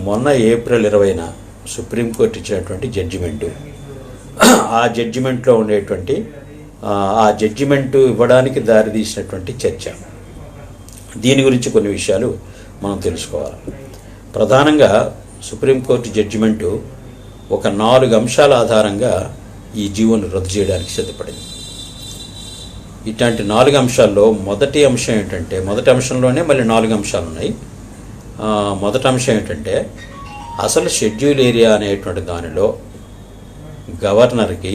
మొన్న April 20న supreme court ఇచ్చినటువంటి judgement, ఆ జడ్జిమెంట్లో ఉండేటువంటి ఆ జడ్జిమెంటు ఇవ్వడానికి దారితీసినటువంటి చర్చ, దీని గురించి కొన్ని విషయాలు మనం తెలుసుకోవాలి. ప్రధానంగా సుప్రీంకోర్టు జడ్జిమెంటు ఒక 4 అంశాల ఆధారంగా ఈ జీవోను రద్దు చేయడానికి సిద్ధపడింది. ఇట్లాంటి 4 అంశాల్లో మొదటి అంశం ఏంటంటే, మొదటి అంశంలోనే మళ్ళీ 4 అంశాలు ఉన్నాయి. మొదటి అంశం ఏంటంటే, అసలు షెడ్యూల్ ఏరియా అనేటువంటి దానిలో గవర్నర్కి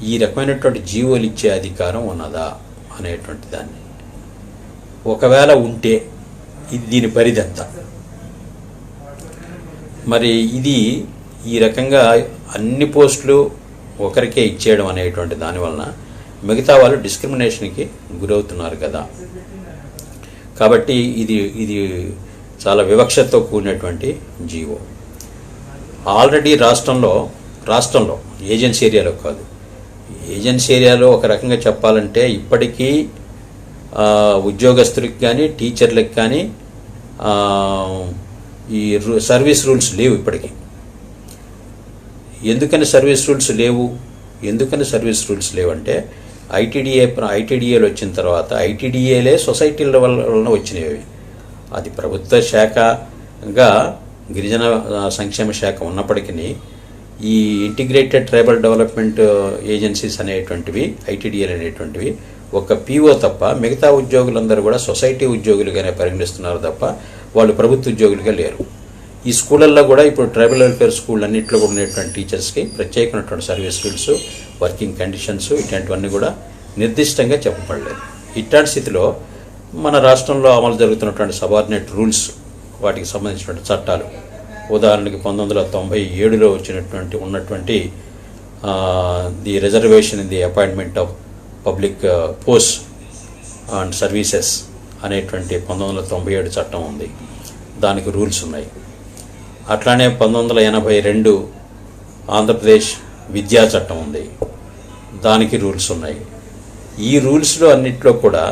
ఈ రకమైనటువంటి జీవోలు ఇచ్చే అధికారం ఉన్నదా అనేటువంటి దాన్ని, ఒకవేళ ఉంటే దీని పరిధి ఎంత. మరి ఇది ఈ రకంగా అన్ని పోస్టులు ఒకరికే ఇచ్చేయడం అనేటువంటి దానివలన మిగతా వాళ్ళు డిస్క్రిమినేషన్కి గురవుతున్నారు కదా. కాబట్టి ఇది చాలా వివక్షతో కూడినటువంటి జీవో. ఆల్రెడీ రాష్ట్రంలో ఏజెన్సీ ఏరియాలో కాదు, ఏజెన్సీ ఏరియాలో ఒక రకంగా చెప్పాలంటే ఇప్పటికీ ఉద్యోగస్తులకి కానీ టీచర్లకు కానీ ఈ సర్వీస్ రూల్స్ లేవు ఇప్పటికీ. ఎందుకని సర్వీస్ రూల్స్ లేవంటే ఐటీడీఏలు వచ్చిన తర్వాత ఐటీడీఏలే సొసైటీల వలన వచ్చినవి. అది ప్రభుత్వ శాఖగా గిరిజన సంక్షేమ శాఖ ఉన్నప్పటికీ ఈ ఇంటిగ్రేటెడ్ ట్రైబల్ డెవలప్మెంట్ ఏజెన్సీస్ అనేటువంటివి, ఐటీడీఏలు అనేటువంటివి ఒక పీఓ తప్ప మిగతా ఉద్యోగులందరూ కూడా సొసైటీ ఉద్యోగులుగానే పరిగణిస్తున్నారు తప్ప వాళ్ళు ప్రభుత్వ ఉద్యోగులుగా లేరు. ఈ స్కూళ్ళల్లో కూడా ఇప్పుడు ట్రైబల్ వెల్ఫేర్ స్కూల్ అన్నింటిలో కూడా ఉండేటువంటి టీచర్స్కి ప్రత్యేకమైనటువంటి సర్వీస్ రూల్స్, వర్కింగ్ కండిషన్స్ ఇట్లాంటివన్నీ కూడా నిర్దిష్టంగా చెప్పబడలేదు. ఇట్లాంటి స్థితిలో మన రాష్ట్రంలో అమలు జరుగుతున్నటువంటి సబార్డినేట్ రూల్స్, వాటికి సంబంధించినటువంటి చట్టాలు, ఉదాహరణకి 1997లో ఉన్నటువంటి the reservation in the appointment of public post and services అనేటువంటి 1997 చట్టం ఉంది, దానికి రూల్స్ ఉన్నాయి. అట్లానే 1982 ఆంధ్రప్రదేశ్ విద్యా చట్టం ఉంది, దానికి రూల్స్ ఉన్నాయి. ఈ రూల్స్లో అన్నిట్లో కూడా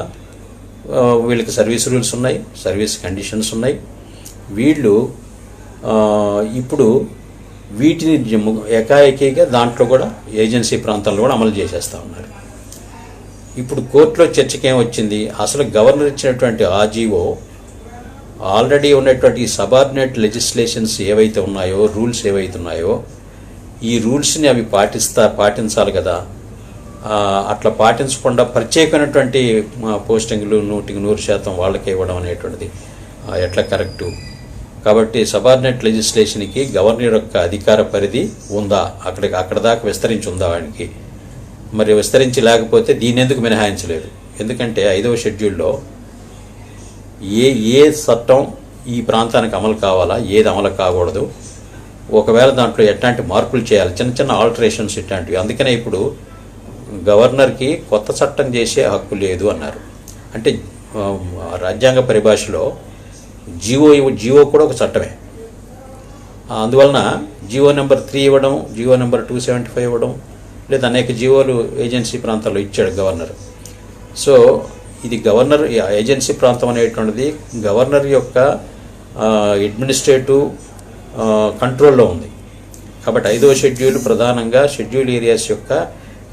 వీళ్ళకి సర్వీస్ రూల్స్ ఉన్నాయి, సర్వీస్ కండిషన్స్ ఉన్నాయి. వీళ్ళు ఇప్పుడు వీటిని ఏకాఏకీగా దాంట్లో కూడా ఏజెన్సీ ప్రాంతాల్లో కూడా అమలు చేసేస్తూ ఉన్నారు. ఇప్పుడు కోర్టులో చర్చకేం వచ్చింది, అసలు గవర్నర్ ఇచ్చినటువంటి ఆ జీవో ఆల్రెడీ ఉన్నటువంటి సబార్డినేట్ లెజిస్లేషన్స్ ఏవైతే ఉన్నాయో, రూల్స్ ఏవైతే ఉన్నాయో, ఈ రూల్స్ని అవి పాటించాలి కదా. అట్లా పాటించకుండా ప్రత్యేకమైనటువంటి పోస్టింగ్లు 100% వాళ్ళకే ఇవ్వడం అనేటువంటిది ఎట్లా కరెక్టు. కాబట్టి సబార్డినేట్ లెజిస్లేషన్కి గవర్నర్ యొక్క అధికార పరిధి ఉందా, అక్కడ దాకా విస్తరించి ఉందా వాడికి. మరి విస్తరించి లేకపోతే దీన్ని ఎందుకు మినహాయించలేదు? ఎందుకంటే 5వ షెడ్యూల్లో ఏ చట్టం ఈ ప్రాంతానికి అమలు కావాలా, ఏది అమలు కాకూడదు, ఒకవేళ దాంట్లో ఎట్లాంటి మార్పులు చేయాలి, చిన్న ఆల్టరేషన్స్ ఇట్లాంటివి. అందుకనే ఇప్పుడు గవర్నర్కి కొత్త చట్టం చేసే హక్కు లేదు అన్నారు. అంటే రాజ్యాంగ పరిభాషలో జీవో కూడా ఒక చట్టమే. అందువలన జీవో నెంబర్ 3 ఇవ్వడం, జీవో నెంబర్ 275 ఇవ్వడం, లేదా అనేక జీవోలు ఏజెన్సీ ప్రాంతాల్లో ఇచ్చాడు గవర్నర్. సో ఇది గవర్నర్ ఏజెన్సీ ప్రాంతం అనేటువంటిది గవర్నర్ యొక్క అడ్మినిస్ట్రేటివ్ కంట్రోల్లో ఉంది. కాబట్టి 5వ షెడ్యూల్ ప్రధానంగా షెడ్యూల్ ఏరియాస్ యొక్క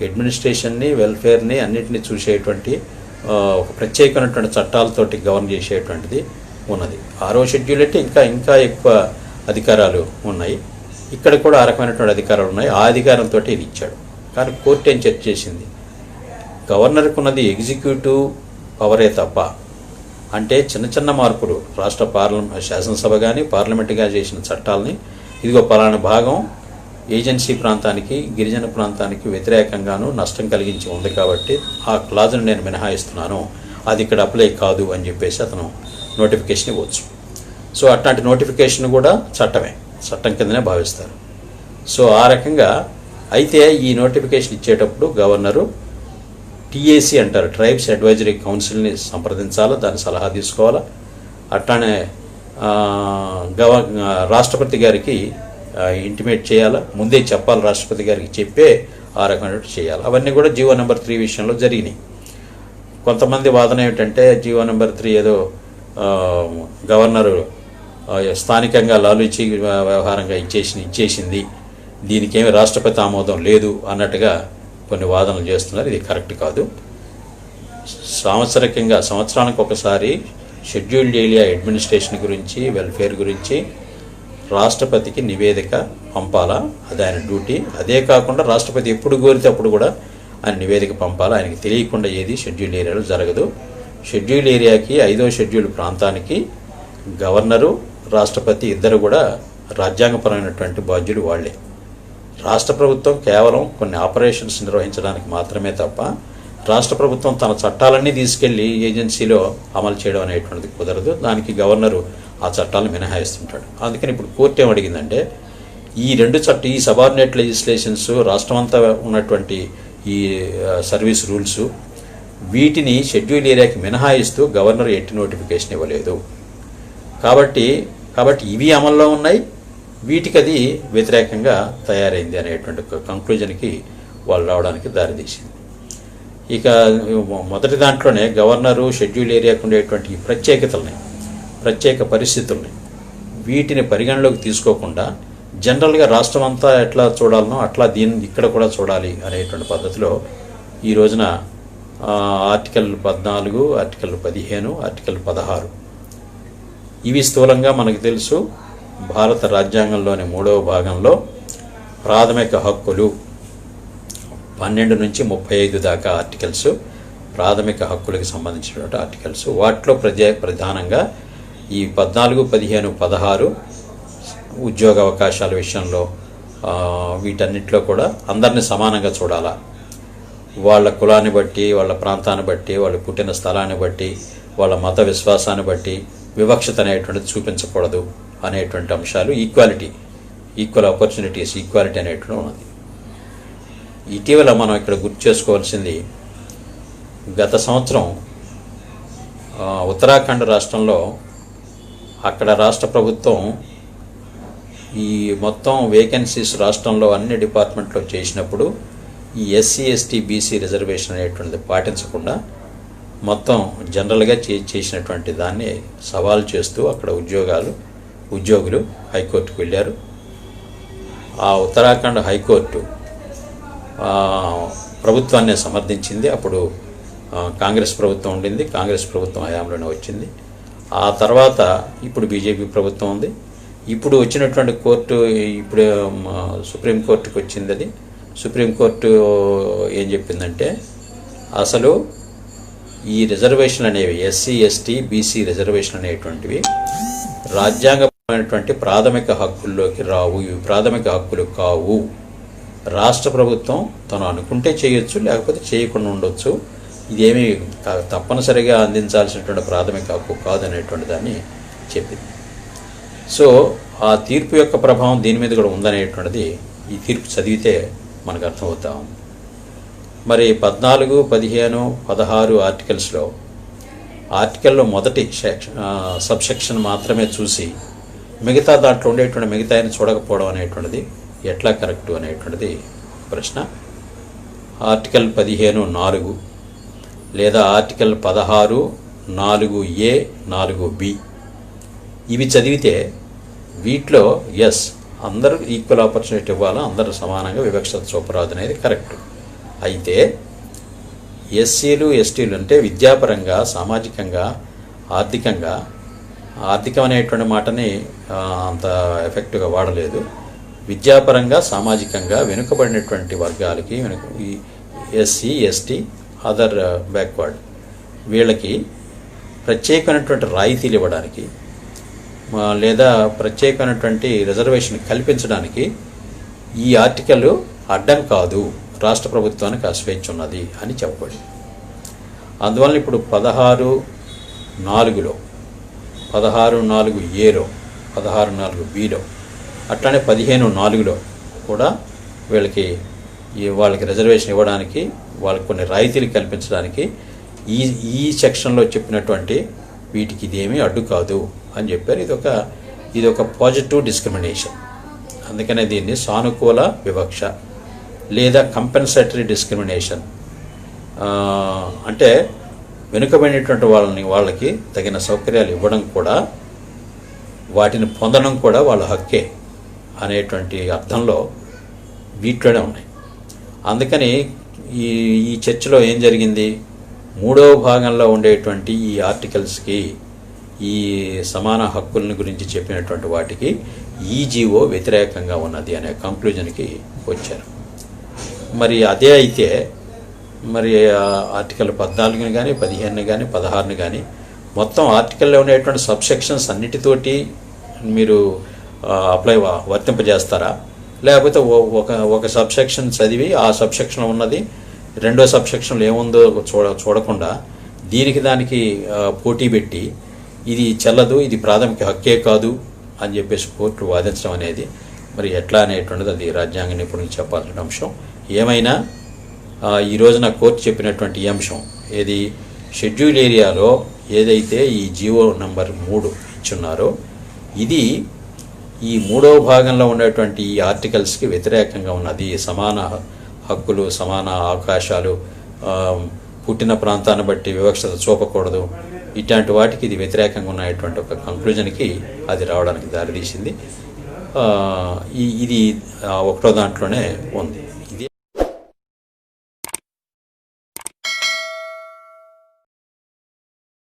అడ్మినిస్ట్రేషన్ని, వెల్ఫేర్ని అన్నింటినీ చూసేటువంటి ఒక ప్రత్యేకమైనటువంటి చట్టాలతోటి గవర్న్ చేసేటువంటిది ఉన్నది. 6వ షెడ్యూల్ అంటే ఇంకా ఎక్కువ అధికారాలు ఉన్నాయి. ఇక్కడ కూడా ఆ రకమైనటువంటి అధికారాలు ఉన్నాయి. ఆ అధికారంతో ఇది ఇచ్చాడు. కానీ కోర్టు ఏం చర్చ చేసింది, గవర్నర్కి ఉన్నది ఎగ్జిక్యూటివ్ పవరే తప్ప, అంటే చిన్న మార్పులు రాష్ట్ర శాసనసభ కానీ పార్లమెంటుగా చేసిన చట్టాలని ఇదిగో పలానా భాగం ఏజెన్సీ ప్రాంతానికి, గిరిజన ప్రాంతానికి వ్యతిరేకంగాను నష్టం కలిగించి ఉంది కాబట్టి ఆ క్లాజ్ను నేను మినహాయిస్తున్నాను, అది ఇక్కడ అప్లై కాదు అని చెప్పేసి అతను నోటిఫికేషన్ ఇవ్వచ్చు. సో అట్లాంటి నోటిఫికేషన్ కూడా చట్టం కిందనే భావిస్తారు. సో ఆ రకంగా అయితే ఈ నోటిఫికేషన్ ఇచ్చేటప్పుడు గవర్నరు టీఏసీ అంటారు, ట్రైబ్స్ అడ్వైజరీ కౌన్సిల్ని సంప్రదించాలా, దాని సలహా తీసుకోవాలా. అట్లానే రాష్ట్రపతి గారికి ఇంటిమేట్ చేయాలా, ముందే చెప్పాలి, రాష్ట్రపతి గారికి చెప్పే ఆ రకమైనట్టు చేయాలి. అవన్నీ కూడా జీవో నెంబర్ 3 విషయంలో జరిగినాయి. కొంతమంది వాదన ఏమిటంటే జీవో నెంబర్ 3 ఏదో గవర్నరు స్థానికంగా లాలూచి వ్యవహారంగా ఇచ్చేసింది, దీనికేమి రాష్ట్రపతి ఆమోదం లేదు అన్నట్టుగా కొన్ని వాదనలు చేస్తున్నారు. ఇది కరెక్ట్ కాదు. సంవత్సరానికి ఒకసారి షెడ్యూల్డ్ ఏరియా అడ్మినిస్ట్రేషన్ గురించి, వెల్ఫేర్ గురించి రాష్ట్రపతికి నివేదిక పంపాలా, అది ఆయన డ్యూటీ. అదే కాకుండా రాష్ట్రపతి ఎప్పుడు కోరితే అప్పుడు కూడా ఆయన నివేదిక పంపాలా. ఆయనకి తెలియకుండా ఏది షెడ్యూల్డ్ ఏరియాలో జరగదు. షెడ్యూల్డ్ ఏరియాకి 5వ షెడ్యూల్ ప్రాంతానికి గవర్నరు, రాష్ట్రపతి ఇద్దరు కూడా రాజ్యాంగపరమైనటువంటి బాధ్యులు వాళ్లే. రాష్ట్ర ప్రభుత్వం కేవలం కొన్ని ఆపరేషన్స్ నిర్వహించడానికి మాత్రమే తప్ప రాష్ట్ర ప్రభుత్వం తన చట్టాలన్నీ తీసుకెళ్లి ఏజెన్సీలో అమలు చేయడం అనేటువంటిది కుదరదు. దానికి గవర్నరు ఆ చట్టాలను మినహాయిస్తుంటాడు. అందుకని ఇప్పుడు కోర్టు ఏమడిగిందంటే ఈ సబార్డినేట్ లెజిస్లేషన్స్ రాష్ట్రమంతా ఉన్నటువంటి ఈ సర్వీస్ రూల్స్ వీటిని షెడ్యూల్ ఏరియాకి మినహాయిస్తూ గవర్నర్ ఎట్టి నోటిఫికేషన్ ఇవ్వలేదు. కాబట్టి ఇవి అమల్లో ఉన్నాయి, వీటికి అది వ్యతిరేకంగా తయారైంది అనేటువంటి కంక్లూజన్కి వాళ్ళు రావడానికి దారితీసింది. ఇక మొదటి దాంట్లోనే గవర్నరు షెడ్యూల్ ఏరియాకు ఉండేటువంటి ప్రత్యేక పరిస్థితుల్ని వీటిని పరిగణలోకి తీసుకోకుండా జనరల్గా రాష్ట్రం అంతా ఎట్లా చూడాలనో అట్లా దీన్ని ఇక్కడ కూడా చూడాలి అనేటువంటి పద్ధతిలో ఈ రోజున ఆర్టికల్ 14, ఆర్టికల్ 15, ఆర్టికల్ 16 ఇవి స్థూలంగా మనకు తెలుసు. భారత రాజ్యాంగంలోని 3వ భాగంలో ప్రాథమిక హక్కులు 12 నుంచి 35 దాకా ఆర్టికల్స్ ప్రాథమిక హక్కులకు సంబంధించినటువంటి ఆర్టికల్స్. వాటిలో ప్రధానంగా ఈ 14, 15, 16 ఉద్యోగ అవకాశాల విషయంలో వీటన్నిటిలో కూడా అందరినీ సమానంగా చూడాలా, వాళ్ళ కులాన్ని బట్టి, వాళ్ళ ప్రాంతాన్ని బట్టి, వాళ్ళు పుట్టిన స్థలాన్ని బట్టి, వాళ్ళ మత విశ్వాసాన్ని బట్టి వివక్షత అనేటువంటిది చూపించకూడదు అనేటువంటి అంశాలు. ఈక్వల్ ఆపర్చునిటీస్, ఈక్వాలిటీ అనేటువంటి ఉన్నది. ఇటీవల మనం ఇక్కడ గుర్తు చేసుకోవాల్సింది, గత సంవత్సరం ఉత్తరాఖండ్ రాష్ట్రంలో అక్కడ రాష్ట్ర ప్రభుత్వం ఈ మొత్తం వేకెన్సీస్ రాష్ట్రంలో అన్ని డిపార్ట్మెంట్లో చేసినప్పుడు ఈ ఎస్సీ, ఎస్టీ, బీసీ రిజర్వేషన్ అనేటువంటిది పాటించకుండా మొత్తం జనరల్గా చేసినటువంటి దాన్ని సవాల్ చేస్తూ అక్కడ ఉద్యోగులు హైకోర్టుకు వెళ్ళారు. ఆ ఉత్తరాఖండ్ హైకోర్టు ప్రభుత్వాన్ని సమర్థించింది. అప్పుడు కాంగ్రెస్ ప్రభుత్వం ఉండింది, కాంగ్రెస్ ప్రభుత్వం హయాంలోనే వచ్చింది. ఆ తర్వాత ఇప్పుడు బీజేపీ ప్రభుత్వం ఉంది. ఇప్పుడు వచ్చినటువంటి కోర్టు ఇప్పుడు సుప్రీంకోర్టుకు వచ్చింది. అది సుప్రీంకోర్టు ఏం చెప్పిందంటే అసలు ఈ రిజర్వేషన్లు అనేవి ఎస్సీ, ఎస్టీ, బీసీ రిజర్వేషన్ అనేటువంటివి రాజ్యాంగపరమైనటువంటి ప్రాథమిక హక్కుల్లోకి రావు. ఇవి ప్రాథమిక హక్కులు కావు. రాష్ట్ర ప్రభుత్వం తను అనుకుంటే చేయొచ్చు, లేకపోతే చేయకుండా ఉండొచ్చు. ఇదేమీ తప్పనిసరిగా అందించాల్సినటువంటి ప్రాథమిక హక్కు కాదనేటువంటి దాన్ని చెప్పింది. సో ఆ తీర్పు యొక్క ప్రభావం దీని మీద కూడా ఉందనేటువంటిది ఈ తీర్పు చదివితే మనకు అర్థమవుతా ఉంది. మరి 14, 15, 16 ఆర్టికల్స్లో ఆర్టికల్లో మొదటి సబ్సెక్షన్ మాత్రమే చూసి మిగతా దాంట్లో ఉండేటువంటి మిగతాయని చూడకపోవడం అనేటువంటిది ఎట్లా కరెక్టు అనేటువంటిది ప్రశ్న. ఆర్టికల్ 15(4) లేదా ఆర్టికల్ 16(4)(a), 4(b) ఇవి చదివితే వీటిలో ఎస్ అందరూ ఈక్వల్ ఆపర్చునిటీ ఇవ్వాలా, అందరూ సమానంగా వివక్షత చూపరాదు అనేది కరెక్ట్. అయితే ఎస్సీలు, ఎస్టీలు అంటే విద్యాపరంగా, సామాజికంగా, ఆర్థికం అనేటువంటి మాటని అంత ఎఫెక్టివ్గా వాడలేదు. విద్యాపరంగా, సామాజికంగా వెనుకబడినటువంటి వర్గాలకి ఈ ఎస్సీ, ఎస్టీ, అదర్ బ్యాక్వర్డ్ వీళ్ళకి ప్రత్యేకమైనటువంటి రాయితీలు ఇవ్వడానికి లేదా ప్రత్యేకమైనటువంటి రిజర్వేషన్ కల్పించడానికి ఈ ఆర్టికల్ అడ్డం కాదు, రాష్ట్ర ప్రభుత్వానికి ఆ స్వేచ్ఛ ఉన్నది అని చెప్పబడింది. అందువల్ల ఇప్పుడు 16(4)లో, 16(4)(a)లో, 16(4)(b)లో అట్లానే 15(4)లో కూడా వాళ్ళకి రిజర్వేషన్ ఇవ్వడానికి, వాళ్ళకి కొన్ని రాయితీలు కల్పించడానికి ఈ సెక్షన్లో చెప్పినటువంటి వీటికి ఇదేమీ అడ్డు కాదు అని చెప్పారు. ఇదొక పాజిటివ్ డిస్క్రిమినేషన్. అందుకనే దీన్ని సానుకూల వివక్ష లేదా కంపెన్సేటరీ డిస్క్రిమినేషన్ అంటే వెనుకబడినటువంటి వాళ్ళకి తగిన సౌకర్యాలు ఇవ్వడం కూడా వాటిని పొందడం కూడా వాళ్ళ హక్కే అనేటువంటి అర్థంలో వీటిలోనే ఉన్నాయి. అందుకని ఈ ఈ చర్చలో ఏం జరిగింది, మూడవ భాగంలో ఉండేటువంటి ఈ ఆర్టికల్స్కి, ఈ సమాన హక్కుల గురించి చెప్పినటువంటి వాటికి ఈ జీవో వ్యతిరేకంగా ఉన్నది అనే కంక్లూజన్కి వచ్చారు. మరి అదే అయితే మరి ఆర్టికల్ 14ని కానీ 15ని కానీ 16ని కానీ మొత్తం ఆర్టికల్లో ఉండేటువంటి సబ్సెక్షన్స్ అన్నిటితోటి మీరు వర్తింపజేస్తారా, లేకపోతే ఒక సబ్సెక్షన్ చదివి ఆ సబ్సెక్షన్లో ఉన్నది రెండో సబ్సెక్షన్లో ఏముందో చూడకుండా దానికి పోటీ పెట్టి ఇది చెల్లదు, ఇది ప్రాథమిక హక్కే కాదు అని చెప్పేసి కోర్టు వాదించడం అనేది మరి ఎట్లా అనేటువంటిది అది రాజ్యాంగ నిపుణులు చెప్పాల్సిన అంశం. ఏమైనా ఈ రోజున కోర్టు చెప్పినటువంటి ఈ అంశం ఏది, షెడ్యూల్ ఏరియాలో ఏదైతే ఈ జీవో నంబర్ 3 ఇచ్చున్నారో ఇది ఈ మూడవ భాగంలో ఉండేటువంటి ఈ ఆర్టికల్స్కి వ్యతిరేకంగా ఉన్నది. సమాన హక్కులు, సమాన అవకాశాలు, పుట్టిన ప్రాంతాన్ని బట్టి వివక్షత చూపకూడదు, ఇట్లాంటి వాటికి ఇది వ్యతిరేకంగా ఉన్నటువంటి ఒక కంక్లూజన్కి అది రావడానికి దారితీసింది. ఇది ఒకటో దాంట్లోనే ఉంది.